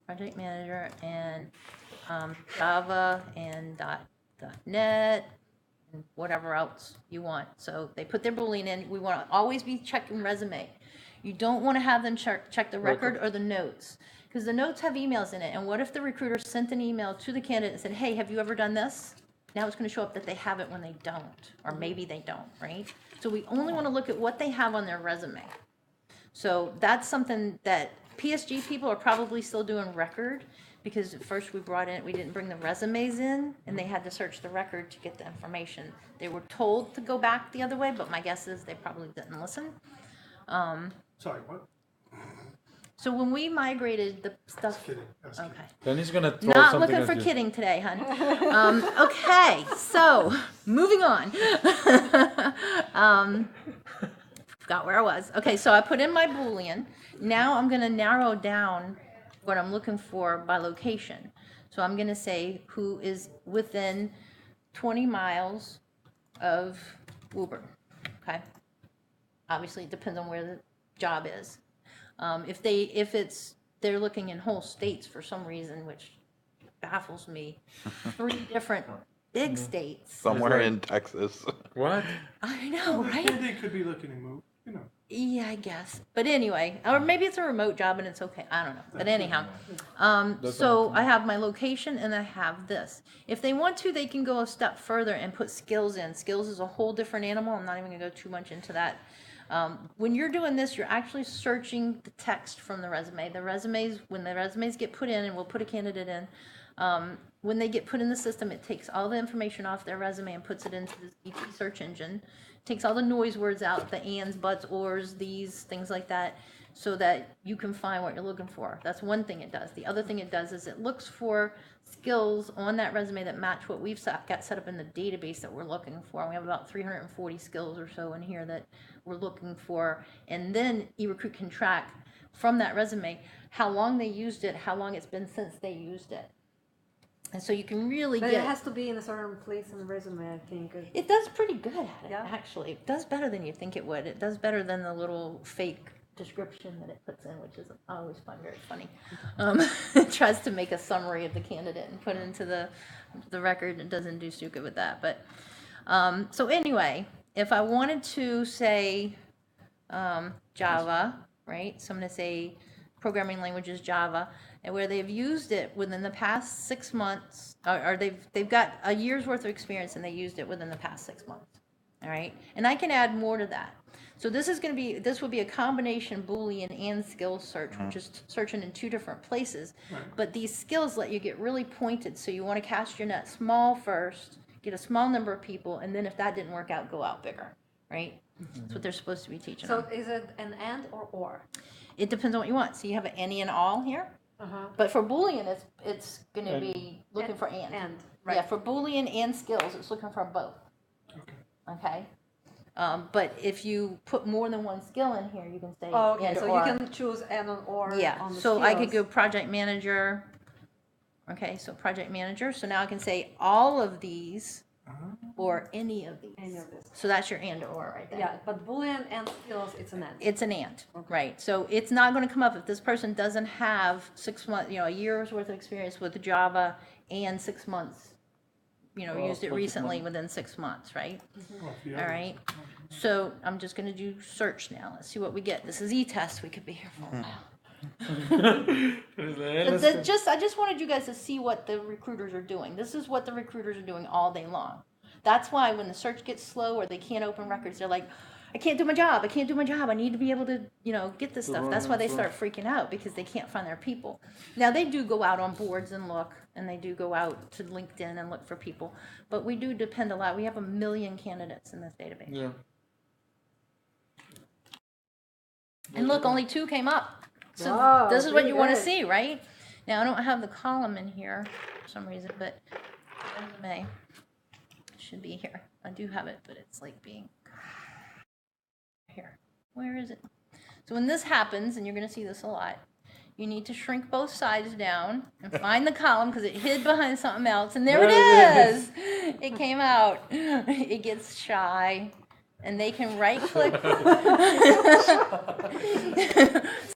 project manager, and Java and .NET, and whatever else you want. So they put their Boolean in. We want to always be checking resume. You don't want to have them check the record or the notes, because the notes have emails in it. And what if the recruiter sent an email to the candidate and said, hey, have you ever done this? Now it's going to show up that they have it when they don't, or maybe they don't, right? So we only want to look at what they have on their resume. So that's something that PSG people are probably still doing record, because at first we didn't bring the resumes in, and they had to search the record to get the information. They were told to go back the other way, but my guess is they probably didn't listen. Sorry, what? So when we migrated the stuff, Kidding. I was kidding. okay. Then he's gonna throw Not something looking at for you. kidding today, hun. Okay, so moving on. Forgot where I was. Okay, so I put in my Boolean. Now I'm going to narrow down what I'm looking for by location. So I'm going to say who is within 20 miles of Woburn. Okay. Obviously, it depends on where the job is. If they're looking in whole states for some reason, which baffles me, 3 different big states. Somewhere in Texas. What? I know, right? They could be looking to move, you know. Yeah, I guess. But anyway, or maybe it's a remote job and it's okay. I don't know. But anyhow, so I have my location and I have this. If they want to, they can go a step further and put skills in. Skills is a whole different animal. I'm not even going to go too much into that. When you're doing this, you're actually searching the text from the resume. When the resumes get put in, and we'll put a candidate in, when they get put in the system, it takes all the information off their resume and puts it into the EP search engine. Takes all the noise words out, the ands, buts, ors, these, things like that, so that you can find what you're looking for. That's one thing it does. The other thing it does is it looks for skills on that resume that match what we've got set up in the database that we're looking for. We have about 340 skills or so in here that we're looking for. And then eRecruit can track from that resume how long they used it, how long it's been since they used it. And so you can really But get... it has to be in a certain place in the resume, I think. It does pretty good at it, Yeah. actually. It does better than you think it would. It does better than the little fake description that it puts in, which is I always find very funny. It tries to make a summary of the candidate and put it into the record. It doesn't do too good with that. But so anyway, if I wanted to say Java, right? So I'm going to say programming languages Java, and where they've used it within the past 6 months, or they've got a year's worth of experience and they used it within the past 6 months. All right, and I can add more to that. So this will be a combination Boolean and skills search, which is searching in 2 different places. Right. But these skills let you get really pointed. So you want to cast your net small first, get a small number of people, and then if that didn't work out, go out bigger. Right? That's what they're supposed to be teaching So them. is it an and or? It depends on what you want. So you have an any and all here. But for Boolean, it's going to be looking for and. And, Yeah, for Boolean and skills, it's looking for both. Okay. But if you put more than one skill in here, you can say Oh, okay, and so or. you can choose and or Yeah, on the so I could go skills. project manager. Okay, so project manager. So now I can say all of these or any of these. Any of this. So that's your and or right there. Yeah, but Boolean and skills, it's an and. It's an and, right? So it's not going to come up if this person doesn't have 6 months, a year's worth of experience with Java and 6 months, used it recently within 6 months, right? All right. So I'm just going to do search now. Let's see what we get. This is e-test. We could be here for a while. I just wanted you guys to see what the recruiters are doing. This is what the recruiters are doing all day long. That's why when the search gets slow or they can't open records, they're like, I can't do my job. I can't do my job. I need to be able to, get this stuff. That's why they start freaking out, because they can't find their people. Now, they do go out on boards and look, and they do go out to LinkedIn and look for people. But we do depend a lot. We have 1 million candidates in this database. Yeah. And look, only 2 came up. So Wow, this is what pretty you want to good. see, right? Now, I don't have the column in here for some reason, but resume should be here. I do have it, but it's like being here. Where is it? So when this happens, and you're going to see this a lot, you need to shrink both sides down and find the column, because it hid behind something else, and there it is. It came out. It gets shy. And they can right click.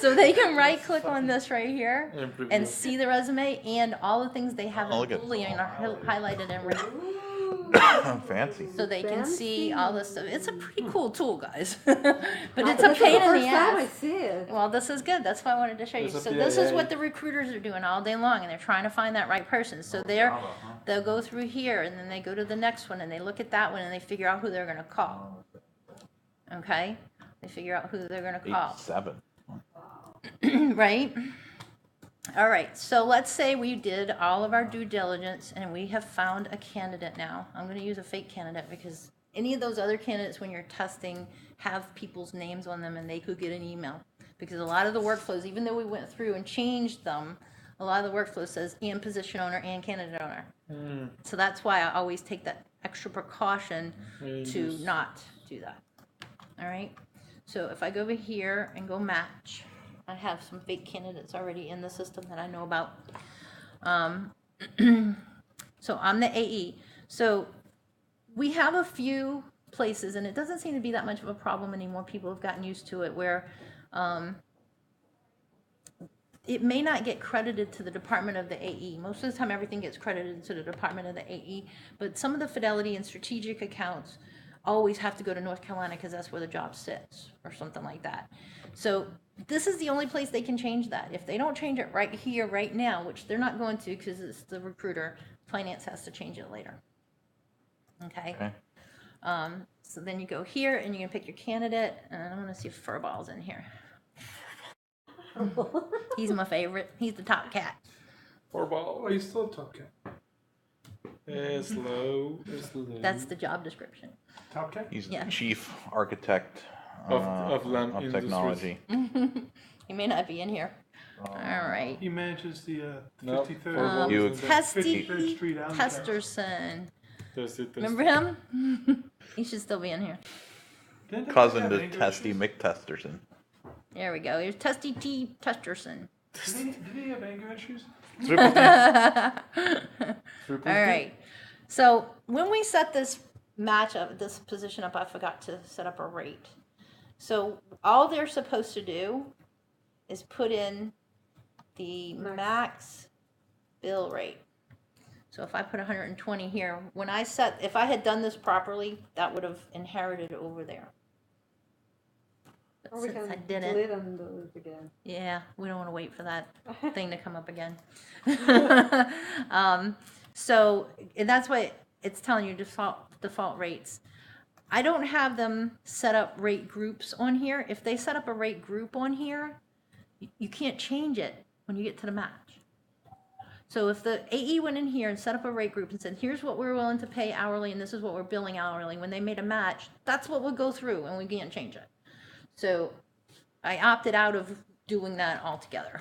So they can right click on this right here And preview. and see the resume and all the things they have Oh, in look at- Boolean are highlighted in red. Fancy. So they can see all this stuff. It's a pretty cool tool, guys. But it's a This is pain in first the time I ass. see it. Well, this is good. That's why I wanted to show you. It's a So this is PIA. what the recruiters are doing all day long, and they're trying to find that right person. So they'll go through here, and then they go to the next one, and they look at that one, and they figure out who they're going to call. Okay? They figure out who they're going to call. 8-7. Right? All right, so let's say we did all of our due diligence and we have found a candidate now. I'm going to use a fake candidate because any of those other candidates, when you're testing, have people's names on them and they could get an email. Because a lot of the workflows, even though we went through and changed them, a lot of the workflow says and position owner and candidate owner. So that's why I always take that extra precaution to not do that. All right, so if I go over here and go match, I have some fake candidates already in the system that I know about. So I'm the AE. So we have a few places, and it doesn't seem to be that much of a problem anymore. People have gotten used to it, where it may not get credited to the department of the AE. Most of the time, everything gets credited to the department of the AE, but some of the fidelity and strategic accounts always have to go to North Carolina because that's where the job sits or something like that. So this is the only place they can change that. If they don't change it right here, right now, which they're not going to because it's the recruiter, finance has to change it later. Okay? So then you go here and you can pick your candidate, and I'm going to see if Furball's in here. He's my favorite. He's the top cat. Or ball. Oh, you still Top Cat. Slow. That's the job description. Top Cat? He's Yeah. the chief architect Of land of industries. technology. He may not be in here. All right. He manages the No, 53rd, Furball You- isn't there. Testy 53rd Street Alley. Testerson. Testy. Remember him? He should still be in here. Didn't that Cousin have to anger Testy issues? McTesterson. There we go. Here's Testy T. Testerson. Did he have anger issues? Triple T. All right. So when we set this match up, this position up, I forgot to set up a rate. So all they're supposed to do is put in the max bill rate. So if I put 120 here, if I had done this properly, that would have inherited over there. But Or we since can I didn't, delete and do it again. yeah, we don't want to wait for that thing to come up again. So and that's why it's telling you default rates. I don't have them set up rate groups on here. If they set up a rate group on here, you can't change it when you get to the match. So if the AE went in here and set up a rate group and said, here's what we're willing to pay hourly and this is what we're billing hourly, when they made a match, that's what would go through and we can't change it. So I opted out of doing that altogether.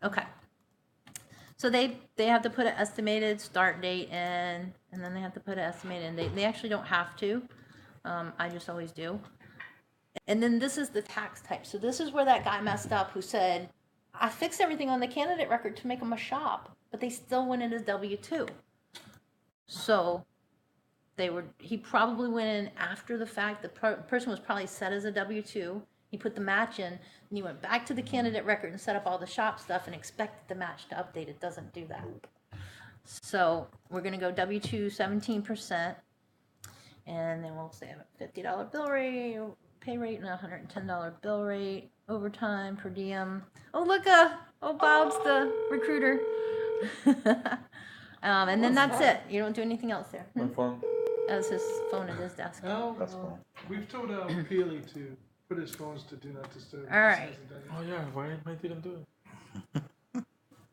Okay. So they have to put an estimated start date in, and then they have to put an estimated end date. They actually don't have to. I just always do. And then this is the tax type. So this is where that guy messed up who said, I fixed everything on the candidate record to make them a shop, but they still went in as W-2. So he probably went in after the fact. The person was probably set as a W-2. He put the match in, and he went back to the candidate record and set up all the shop stuff and expected the match to update. It doesn't do that. So we're going to go W-2 17%, and then we'll say a $50 bill rate, pay rate, and a $110 bill rate, overtime, per diem. Oh, look, Bob's the recruiter. And then that's it. You don't do anything else there. My phone. That's his phone at his desk. No, That's cool. we've told Peely to put his phones to do not disturb. All right. Oh yeah, why I didn't do it?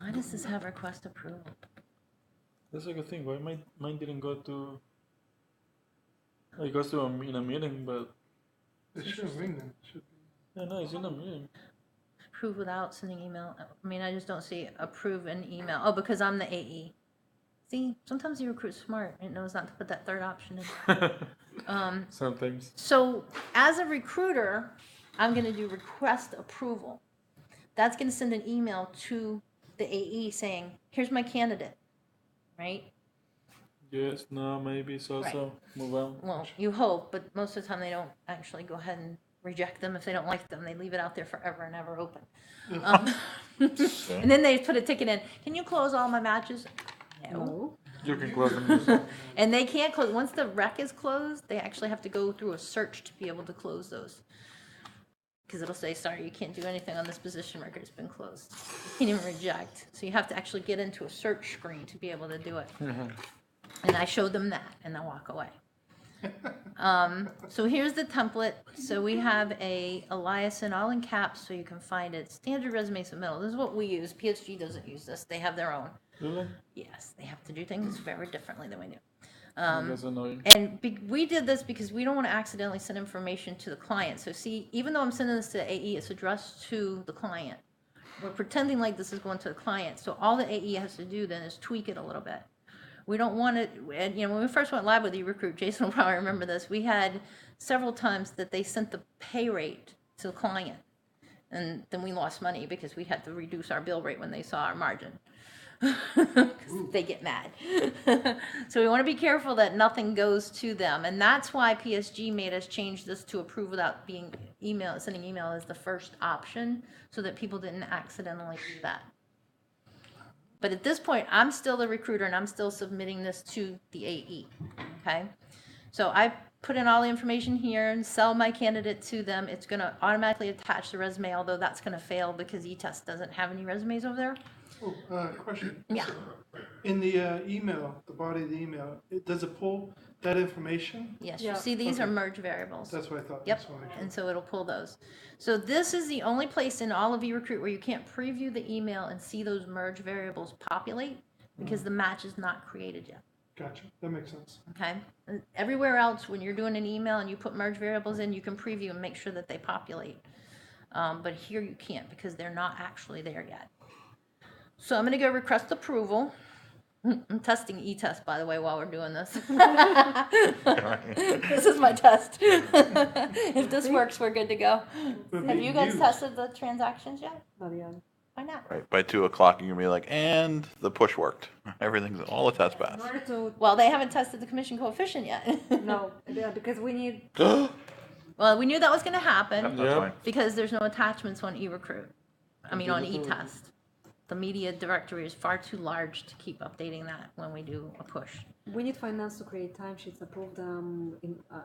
Why does this have request approval? That's a good thing. Why mine didn't go to? It goes to in a meeting, but It should ring then. It should be. yeah, no, it's in a meeting. Approve without sending email. I mean, I just don't see approve an email. Oh, because I'm the AE. See, sometimes you recruit smart. It knows not to put that third option in. Sometimes. So as a recruiter, I'm going to do request approval. That's going to send an email to the AE saying, here's my candidate, right? Yes, no, maybe, so, Right. so. Move on. Well, you hope, but most of the time they don't actually go ahead and reject them if they don't like them. They leave it out there forever and ever open. And then they put a ticket in, can you close all my matches? No. No. You can close them yourself. And they can't close, once the rec is closed, they actually have to go through a search to be able to close those. Because it'll say, sorry, you can't do anything on this position record, it's been closed. You can't even reject. So you have to actually get into a search screen to be able to do it. And I showed them that, and they'll walk away. So here's the template. So we have a Eliason all in caps so you can find it. Standard resume submittal. This is what we use. PSG doesn't use this. They have their own. Really? Yes, they have to do things very differently than we do. That's annoying. And we did this because we don't want to accidentally send information to the client. So see, even though I'm sending this to AE, it's addressed to the client. We're pretending like this is going to the client. So all the AE has to do then is tweak it a little bit. We don't want it, and when we first went live with eRecruit, Jason will probably remember this, we had several times that they sent the pay rate to the client. And then we lost money because we had to reduce our bill rate when they saw our margin. Because they get mad. So we want to be careful that nothing goes to them. And that's why PSG made us change this to approve without being sending email as the first option so that people didn't accidentally do that. But at this point, I'm still the recruiter and I'm still submitting this to the AE, okay? So I put in all the information here and sell my candidate to them. It's gonna automatically attach the resume, although that's gonna fail because eTest doesn't have any resumes over there. Oh, question. Yeah. In the email, the body of the email, does it pull that information? Yes, Yeah. you see these are Okay. merge variables. That's what I thought. Yep, That's what I and so it'll pull those. So this is the only place in all of eRecruit where you can't preview the email and see those merge variables populate because the match is not created yet, Gotcha. That makes sense. okay? And everywhere else, when you're doing an email and you put merge variables in, you can preview and make sure that they populate. But here you can't because they're not actually there yet. So I'm gonna go request approval. I'm testing eTest, by the way, while we're doing this. This is my test. If this works, we're good to go. But Have being you guys used- tested the transactions yet? Not yet. Why not? Right, by 2 o'clock, you're gonna be like, and the push worked. Everything's, all the tests In passed. order to, Well, they haven't tested the commission coefficient yet. no, yeah, because we need, Well, we knew that was gonna happen That's Yeah. fine. because there's no attachments on eRecruit. I mean, on Digital. eTest. The media directory is far too large to keep updating that when we do a push. we need finance to create timesheets, approve them,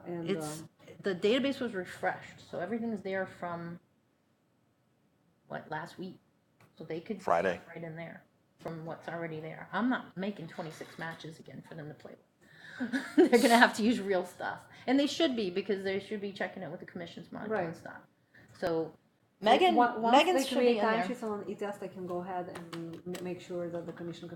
and, It's, the database was refreshed, so everything is there from, last week? So they could. Friday. Right in there, from what's already there. I'm not making 26 matches again for them to play with. They're gonna have to use real stuff. And they should be, because they should be checking it with the commission's monitor and Right. stuff. So Megan's once should they be create in there. timesheets on eTest, I can go ahead and make sure that the commission